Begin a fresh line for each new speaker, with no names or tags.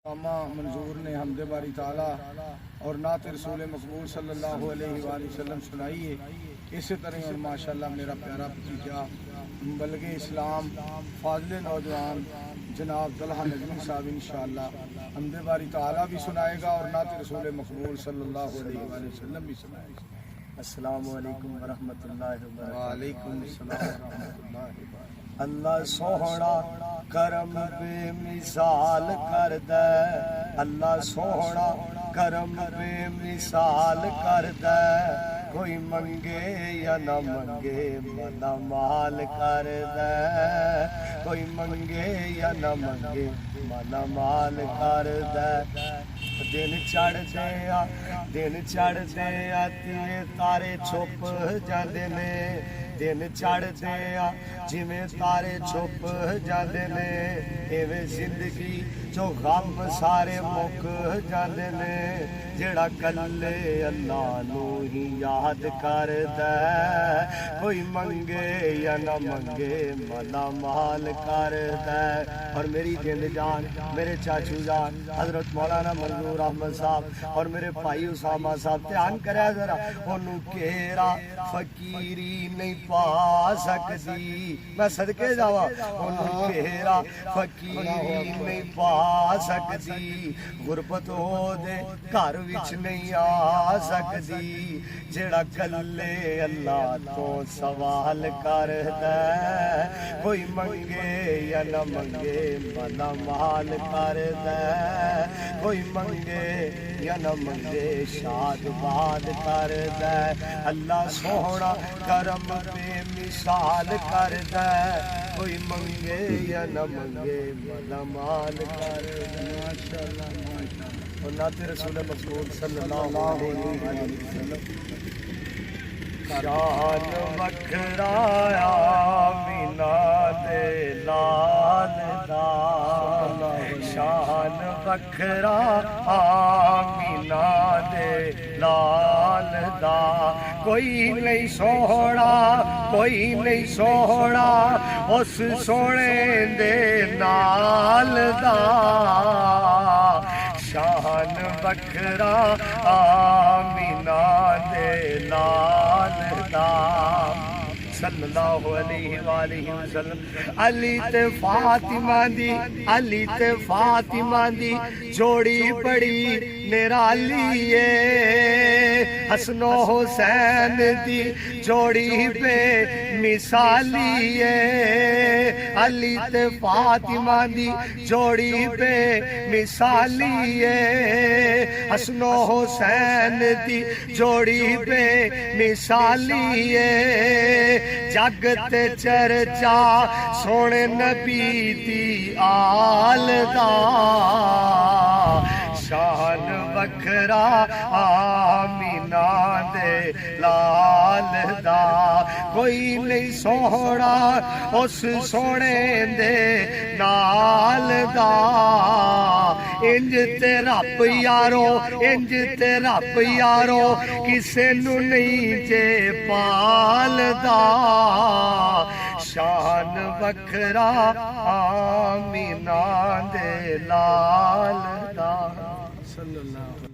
मंजूर ने हमद बारी ताला और नात रसूल मकबूल सल्लल्लाहु अलैहि वसल्लम सुनाई है। इसी तरह और माशाल्लाह मेरा प्यारा भतीजा बल्गे इस्लाम फाज़िल नौजवान जनाब तलहा नजमी साहब इंशाअल्लाह हमद बारी ताला भी सुनाएगा और नात रसूल मकबूल सल्लल्लाहु अलैहि वसल्लम भी सुनाएगा।
अस्सलामु अलैकुम वरहमतुल्लाहि वबरकातुहू।
वालेकुम अस्सलाम वरहमतुल्लाहि।
अल्लाह सोहना करम बेमिसाल कर दे, अल्लाह सोहना करम बेमिसाल कर दे। कोई मंगे या न मंगे मना माल कर दे, कोई मंगे या न मंगे मना माल कर दे। दिन चढ़दे आ तिवें तारे छुप जांदे ने, दिन चढ़दे आ जिवें तारे छुप जांदे ने। इवें जिंदगी जो गम सारे मुक जांदे ने। जेड़ा कल्ले अल्लाह नू ही याद करदा, कोई मंगे या ना मंगे मना माल करदा। और मेरी जिंद जान मेरे चाचू जान हजरत मौलाना मंजूर अहमद साहब और मेरे भाई उसामा साहब ध्यान करे जरा, ओनू केरा फकीरी नहीं पा सकदी। मैं सदके जावा, ओनू केरा फकीरी नहीं पा सकदी। गुरबत ओदे घर विच नहीं आ सकदी। जेड़ा कल्ले अल्लाह तो सवाल करदा, कोई मंगे या न मंगे मना माल करदा। कोई मंगे या न मंगे शाद बाद करदा। अल्लाह सोहना करम बेमिसाल करदा, कोई मंगे या न मंगे मना माल करदा। माशाअल्लाह और नाते रसूल मकबूल सल्लल्लाहु अलैहि वसल्लम। शान वखराया मीना दे लाल दा, शान वखरा मीना दे लाल दा। कोई नहीं सोहना, कोई नहीं सोहना उस सोने दे नाल दा। शान बखरा आमीना दे लाल दा सल्लल्लाहु अलैहि वसल्लम। अली ते फातिमा दी जोड़ी बड़ी निराली है। हसनो हुसैन दी जोड़ी पे मिसाली है। अली ते फातिमा दी जोड़ी पे मिसाली है। हसनो हुसैन दी जोड़ी पे मिसाली है। जगत चर्चा सोने नबी दी आल दा। शान वखरा आमीना दे लाल दा। कोई नहीं सोहना उस सोने दे नाल दा। इंज ते रब यारो, इंज ते रब यारो किसे नू नहीं जे पालदा। शान वखरा आमीना दे लाल दा सल्लल्लाहु